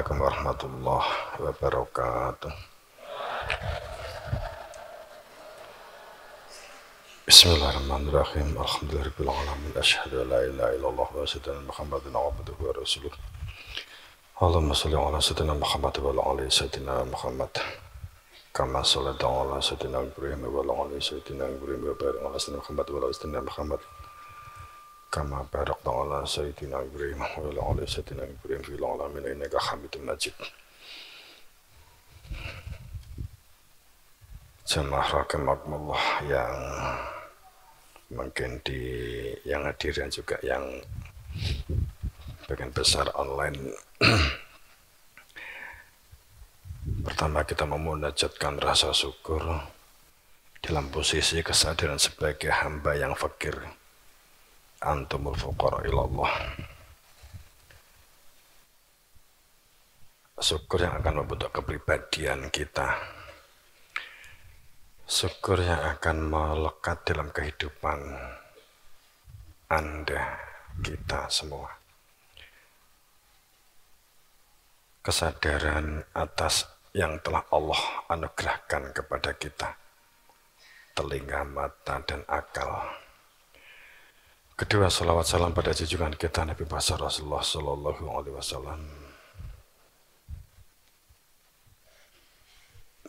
Assalamualaikum warahmatullahi wabarakatuh. Bismillahirrahmanirrahim. Alhamdulillahirabbil alamin. Asyhadu an la ilaha illallah wa asyhadu anna Muhammadan abduhu wa rasuluh. Allahumma shalli ala sayyidina Muhammad wa ala ali sayyidina Muhammad. Kama shallaita ala sayyidina Ibrahim wa ala ali sayyidina Ibrahim wa barik ala sayyidina Muhammad wa ala sayyidina Muhammad. Kama barakta ala sayyidina Ibrahim wa ala ali sayyidina Ibrahim fil alamin innaka Hamidum Majid. Jemaah rahimakumullah yang mungkin yang hadir dan juga yang bagian besar online. Pertama kita memunajatkan rasa syukur dalam posisi kesadaran sebagai hamba yang fakir. Antumul fuqara ilallah. Syukur yang akan membentuk kepribadian kita. Syukur yang akan melekat dalam kehidupan Anda, kita semua. Kesadaran atas yang telah Allah anugerahkan kepada kita. Telinga, mata, dan akal. Kedua, salawat salam pada junjungan kita Nabi besar Rasulullah Sallallahu Alaihi Wasallam.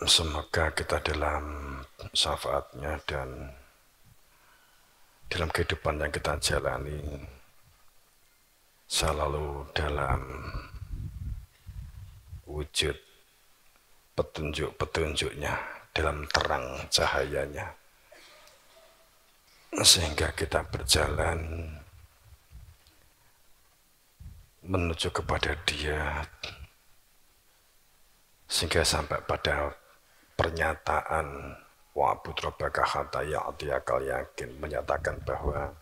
Semoga kita dalam syafaatnya dan dalam kehidupan yang kita jalani selalu dalam wujud petunjuk-petunjuknya, dalam terang cahayanya. Sehingga kita berjalan menuju kepada Dia, sehingga sampai pada pernyataan wa'bud rabbaka hatta ya'tiyakal yakin, menyatakan bahwa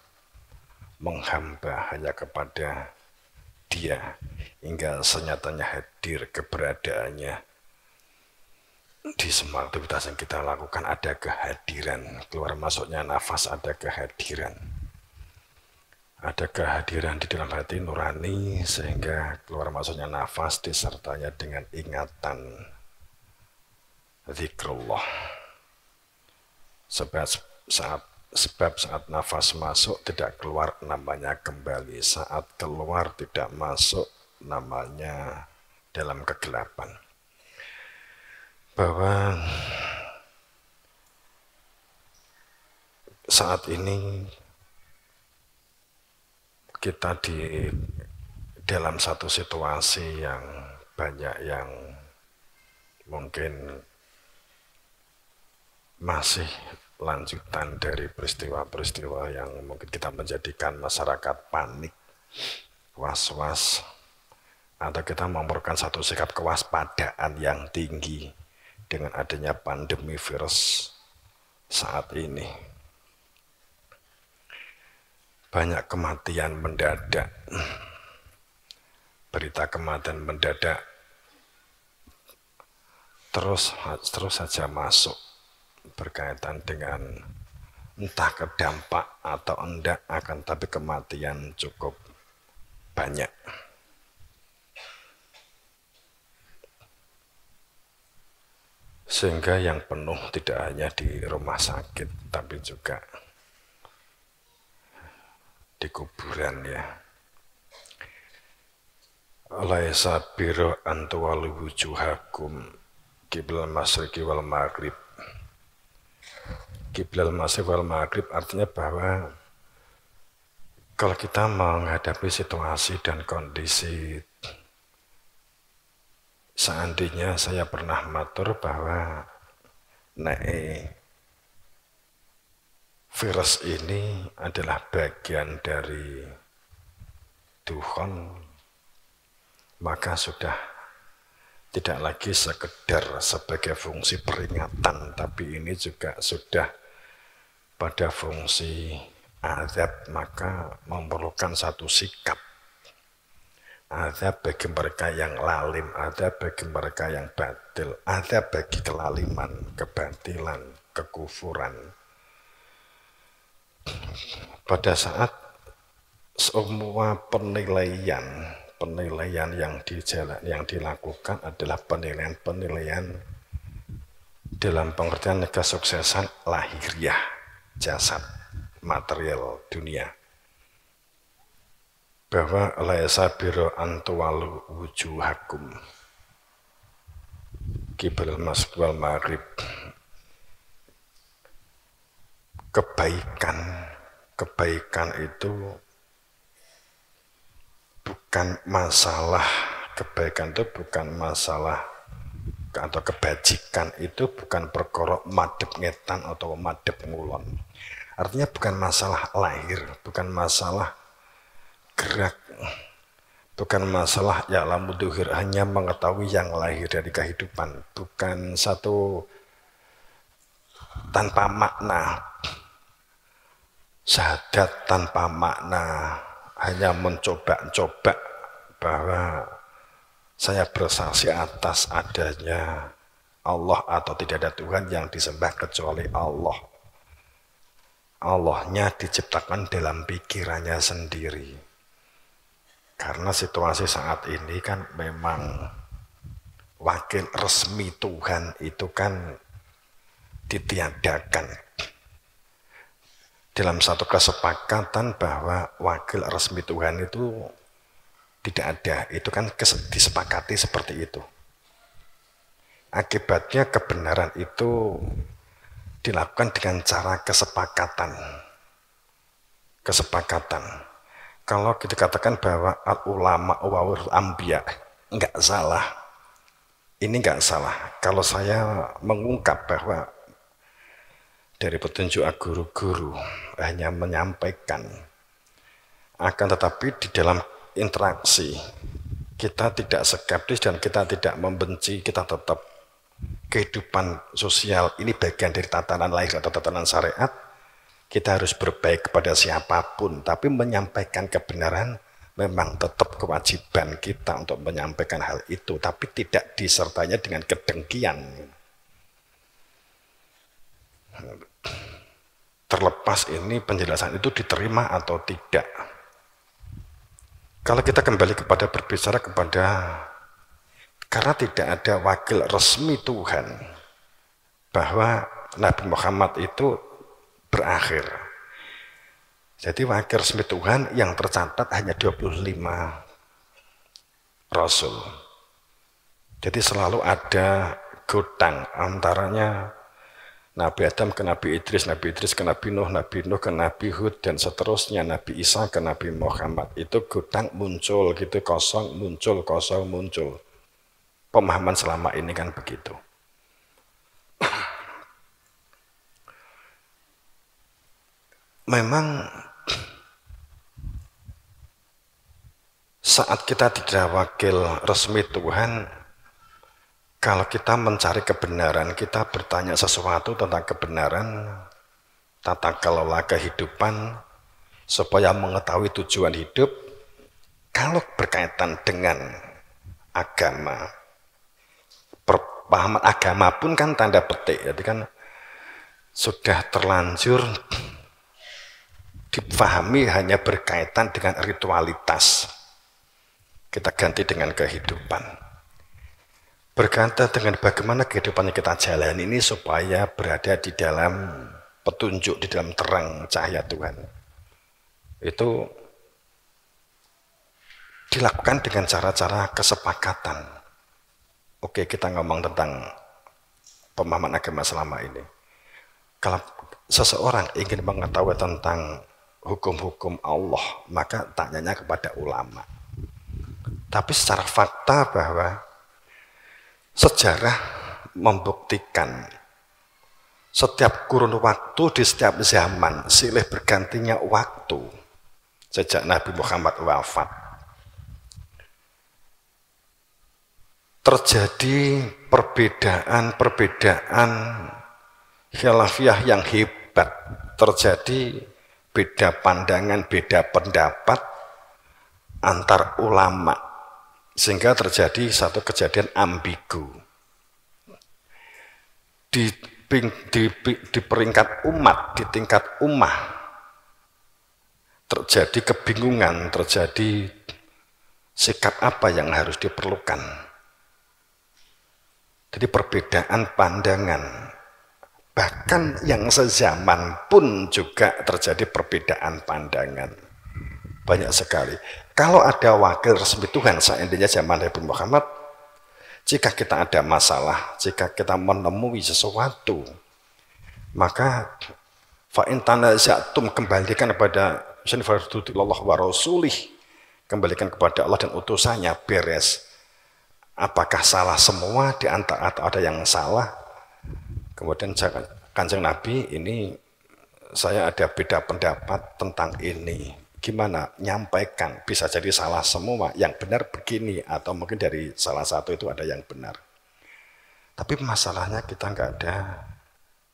menghamba hanya kepada Dia hingga senyatanya hadir keberadaannya. Di semua aktivitas yang kita lakukan ada kehadiran, keluar masuknya nafas ada kehadiran. Ada kehadiran di dalam hati nurani sehingga keluar masuknya nafas disertanya dengan ingatan zikrullah. Sebab saat nafas masuk tidak keluar namanya kembali, saat keluar tidak masuk namanya dalam kegelapan. Bahwa saat ini kita di dalam satu situasi yang banyak yang mungkin masih lanjutan dari peristiwa-peristiwa yang mungkin kita menjadikan masyarakat panik, was-was, atau kita memerlukan satu sikap kewaspadaan yang tinggi dengan adanya pandemi virus saat ini. Banyak kematian mendadak, berita kematian mendadak terus saja masuk berkaitan dengan entah kedampak atau enggak, akan tapi kematian cukup banyak. Sehingga yang penuh tidak hanya di rumah sakit, tapi juga di kuburan ya. Laisa biru antuwalu wujuhakum qiblal masyriqi wal maghrib. Qiblal masyriqi wal maghrib artinya bahwa kalau kita menghadapi situasi dan kondisi, seandainya saya pernah matur bahwa virus ini adalah bagian dari Tuhan, maka sudah tidak lagi sekedar sebagai fungsi peringatan, tapi ini juga sudah pada fungsi azab, maka memerlukan satu sikap. Azab bagi mereka yang lalim, azab bagi mereka yang batil, azab bagi kelaliman, kebatilan, kekufuran. Pada saat semua penilaian penilaian yang dilakukan adalah penilaian dalam pengertian kesuksesan lahiriah jasad material dunia, bahwa laisa biro antuwalu wujuhakum qibal masjid wal maghrib. Kebaikan itu bukan masalah, kebaikan itu bukan masalah, atau kebajikan itu bukan perkara madhep ngetan atau madhep ngulon. Artinya bukan masalah lahir, bukan masalah gerak, bukan masalah ya'lamu dhuhir, hanya mengetahui yang lahir dari kehidupan, bukan satu tanpa makna, syahadat tanpa makna, hanya mencoba-coba bahwa saya bersaksi atas adanya Allah atau tidak ada Tuhan yang disembah kecuali Allah. Allahnya diciptakan dalam pikirannya sendiri. Karena situasi saat ini kan memang wakil resmi Tuhan itu kan ditiadakan. Dalam satu kesepakatan bahwa wakil resmi Tuhan itu tidak ada, itu kan disepakati seperti itu. Akibatnya kebenaran itu dilakukan dengan cara kesepakatan. Kalau kita katakan bahwa al-ulama wawul anbiya, enggak salah. Ini enggak salah. Kalau saya mengungkap bahwa dari petunjuk guru-guru hanya menyampaikan, akan tetapi di dalam interaksi kita tidak skeptis dan kita tidak membenci, kita tetap kehidupan sosial ini bagian dari tatanan lahir atau tatanan syariat. Kita harus berbaik kepada siapapun, tapi menyampaikan kebenaran memang tetap kewajiban kita untuk menyampaikan hal itu, tapi tidak disertainya dengan kedengkian. Terlepas ini penjelasan itu diterima atau tidak. Kalau kita kembali kepada berbicara kepada, karena tidak ada wakil resmi Tuhan, bahwa Nabi Muhammad itu berakhir. Jadi wakil resmi Tuhan yang tercatat hanya 25 Rasul. Jadi selalu ada gudang antaranya Nabi Adam ke Nabi Idris ke Nabi Nuh ke Nabi Hud, dan seterusnya Nabi Isa ke Nabi Muhammad. Itu gudang muncul gitu, kosong muncul. Pemahaman selama ini kan begitu. Memang saat kita tidak wakil resmi Tuhan, kalau kita mencari kebenaran, kita bertanya sesuatu tentang kebenaran, tata kelola kehidupan, supaya mengetahui tujuan hidup. Kalau berkaitan dengan agama, pemahaman agama pun kan tanda petik, jadi kan sudah terlanjur dipahami hanya berkaitan dengan ritualitas. Kita ganti dengan kehidupan. Berkaitan dengan bagaimana kehidupan yang kita jalani ini supaya berada di dalam petunjuk, di dalam terang cahaya Tuhan. Itu dilakukan dengan cara-cara kesepakatan. Oke, kita ngomong tentang pemahaman agama selama ini. Kalau seseorang ingin mengetahui tentang hukum-hukum Allah, maka tanyanya kepada ulama. Tapi secara fakta bahwa sejarah membuktikan setiap kurun waktu di setiap zaman silih bergantinya waktu sejak Nabi Muhammad wafat. Terjadi perbedaan khilafiyah yang hebat, terjadi beda pandangan, beda pendapat antar ulama, sehingga terjadi satu kejadian ambigu. Di peringkat umat, di tingkat ummah, terjadi kebingungan, terjadi sikap apa yang harus diperlukan. Jadi perbedaan pandangan, bahkan yang sezaman pun juga terjadi perbedaan pandangan. Banyak sekali. Kalau ada wakil resmi Tuhan seandainya zaman Nabi Muhammad, jika kita ada masalah, jika kita menemui sesuatu, maka fa'in tanazatum, kembalikan kepada Allah wa rasulih, kembalikan kepada Allah dan utusannya, beres. Apakah salah semua di antara atau ada yang salah? Kemudian Kanjeng Nabi, ini saya ada beda pendapat tentang ini. Gimana? Nyampaikan, bisa jadi salah semua, yang benar begini, atau mungkin dari salah satu itu ada yang benar. Tapi masalahnya kita nggak ada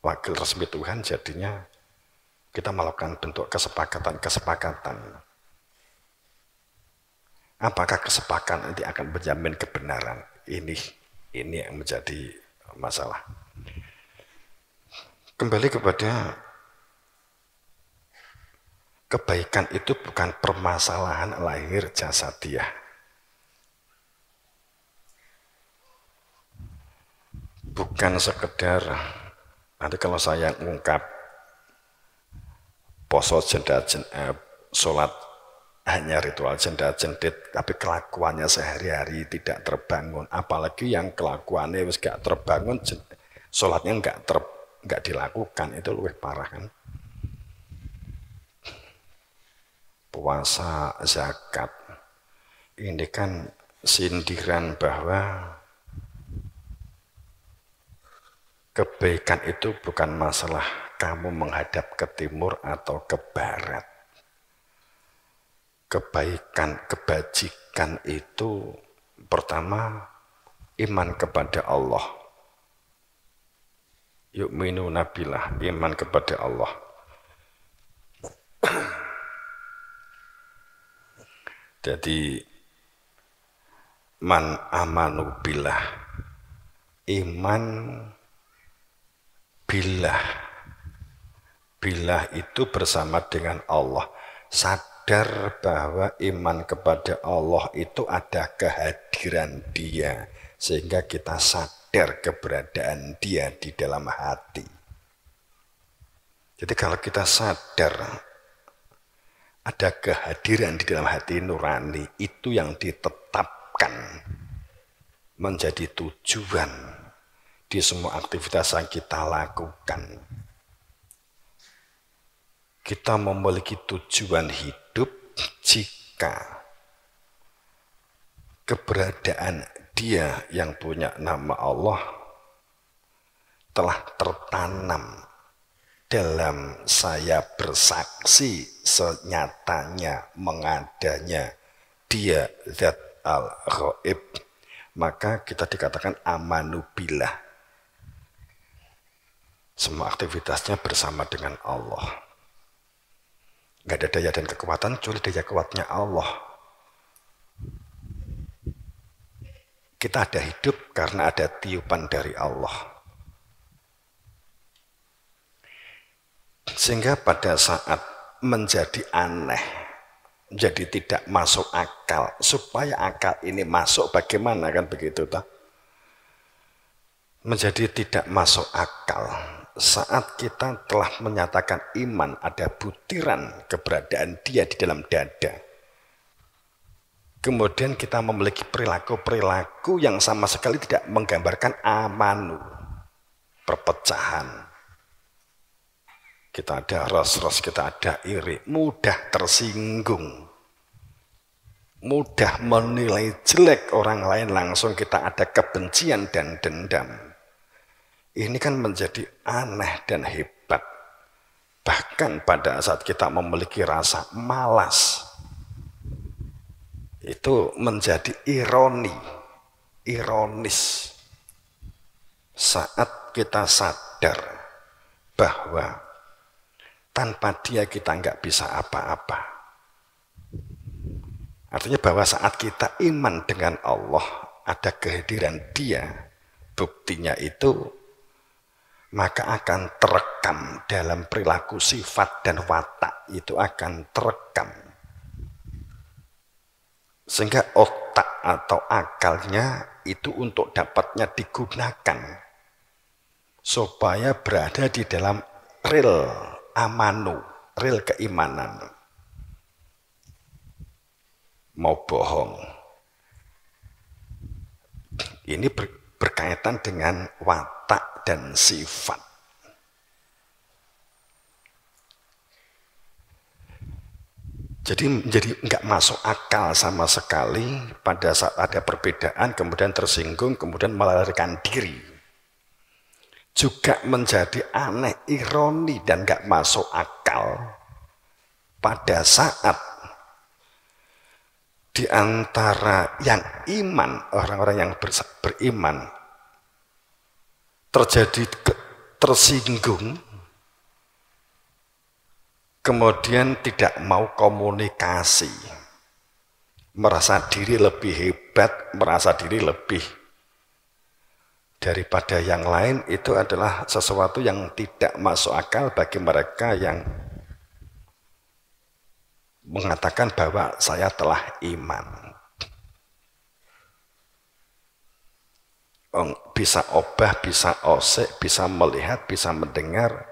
wakil resmi Tuhan, jadinya kita melakukan bentuk kesepakatan. Apakah kesepakatan nanti akan menjamin kebenaran? Ini yang menjadi masalah. Kembali kepada kebaikan itu bukan permasalahan lahir jasadiah. Bukan sekedar, nanti kalau saya ngungkap poso sholat hanya ritual jenda-jendit, tapi kelakuannya sehari-hari tidak terbangun. Apalagi yang kelakuannya gak terbangun, sholatnya nggak dilakukan, itu lebih parah kan. Puasa, zakat, ini kan sindiran bahwa kebaikan itu bukan masalah kamu menghadap ke timur atau ke barat. Kebaikan, kebajikan itu pertama iman kepada Allah. Yu'minuna billah, iman kepada Allah. Jadi man amanu billah, iman billah. Billah itu bersama dengan Allah. Sadar bahwa iman kepada Allah itu ada kehadiran Dia, sehingga kita sadar keberadaan Dia di dalam hati. Jadi kalau kita sadar ada kehadiran di dalam hati nurani, itu yang ditetapkan menjadi tujuan di semua aktivitas yang kita lakukan. Kita memiliki tujuan hidup jika keberadaan Dia yang punya nama Allah telah tertanam dalam saya bersaksi senyatanya mengadanya Dia zat al-ghaib, maka kita dikatakan amanu billah. Semua aktivitasnya bersama dengan Allah. Gak ada daya dan kekuatan kecuali daya kuatnya Allah. Kita ada hidup karena ada tiupan dari Allah. Sehingga pada saat menjadi aneh, jadi tidak masuk akal, supaya akal ini masuk bagaimana kan begitu toh? Menjadi tidak masuk akal saat kita telah menyatakan iman, ada butiran keberadaan Dia di dalam dada. Kemudian kita memiliki perilaku-perilaku yang sama sekali tidak menggambarkan amanu, perpecahan. Kita ada ros-ros, kita ada iri, mudah tersinggung, mudah menilai jelek orang lain, langsung kita ada kebencian dan dendam. Ini kan menjadi aneh dan hebat. Bahkan pada saat kita memiliki rasa malas, itu menjadi ironis. Saat kita sadar bahwa tanpa Dia kita nggak bisa apa-apa. Artinya bahwa saat kita iman dengan Allah, ada kehadiran Dia, buktinya itu maka akan terekam dalam perilaku, sifat dan watak, itu akan terekam. Sehingga otak atau akalnya itu untuk dapatnya digunakan supaya berada di dalam rel amanu, rel keimanan. Mau bohong. Ini berkaitan dengan watak dan sifat. Jadi nggak masuk akal sama sekali pada saat ada perbedaan, kemudian tersinggung, kemudian melarikan diri. Juga menjadi aneh, ironi, dan nggak masuk akal pada saat di antara yang iman, orang-orang yang beriman, terjadi tersinggung, kemudian tidak mau komunikasi, merasa diri lebih hebat, merasa diri lebih daripada yang lain, itu adalah sesuatu yang tidak masuk akal bagi mereka yang mengatakan bahwa saya telah iman. Bisa obah, bisa osek, bisa melihat, bisa mendengar,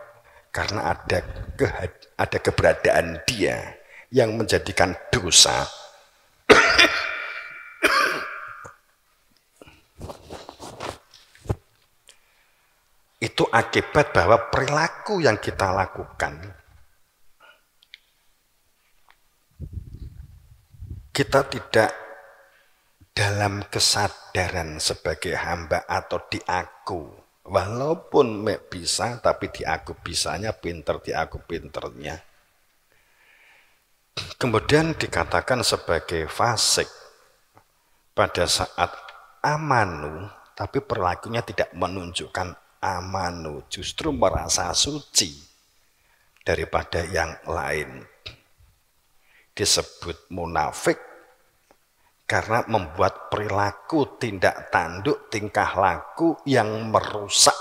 karena ada keberadaan dia yang menjadikan dosa itu akibat bahwa perilaku yang kita lakukan, kita tidak dalam kesadaran sebagai hamba atau diaku. Walaupun bisa, tapi diaku bisanya, pinter diaku pinternya. Kemudian dikatakan sebagai fasik pada saat amanu, tapi perilakunya tidak menunjukkan amanu, justru merasa suci daripada yang lain. Disebut munafik karena membuat perilaku, tindak tanduk, tingkah laku yang merusak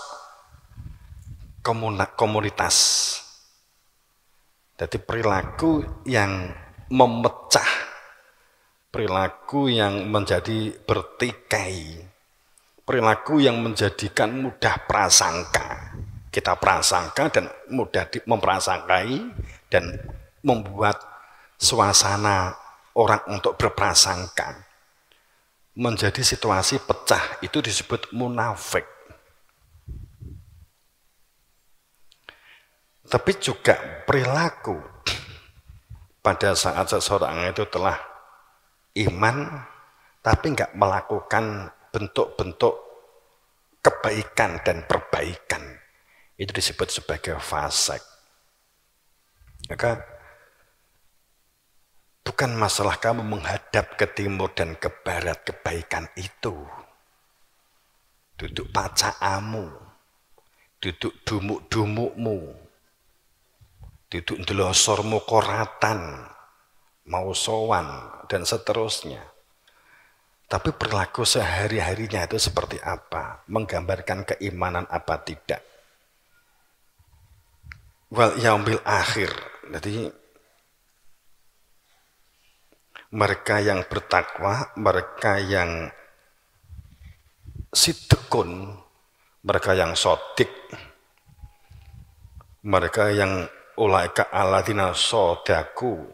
komunitas. Jadi perilaku yang memecah, perilaku yang menjadi bertikai, perilaku yang menjadikan mudah prasangka. Kita prasangka dan mudah memprasangkai dan membuat suasana orang untuk berprasangka menjadi situasi pecah, itu disebut munafik. Tapi juga perilaku pada saat seseorang itu telah iman tapi nggak melakukan bentuk-bentuk kebaikan dan perbaikan, itu disebut sebagai fasik. Maka bukan masalah kamu menghadap ke timur dan ke barat, kebaikan itu. Duduk pacaamu, duduk dumuk-dumukmu, duduk ndelosormu koratan, mau sowan, dan seterusnya. Tapi perilaku sehari-harinya itu seperti apa? Menggambarkan keimanan apa tidak? Wal yaumil akhir. Jadi mereka yang bertakwa, mereka yang sidqun, mereka yang sodik, mereka yang ulaika alladzina sodaku,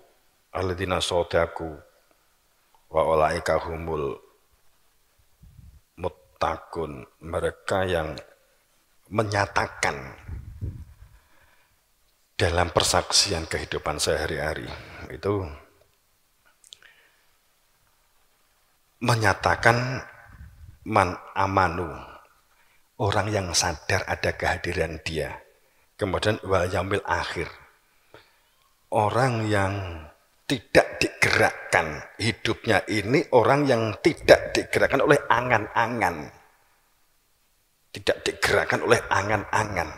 wa ulaika humul muttaqun, mereka yang menyatakan dalam persaksian kehidupan sehari-hari itu menyatakan man amanu, orang yang sadar ada kehadiran dia. Kemudian wal yaumil akhir, orang yang tidak digerakkan hidupnya ini, orang yang tidak digerakkan oleh angan-angan, tidak digerakkan oleh angan-angan.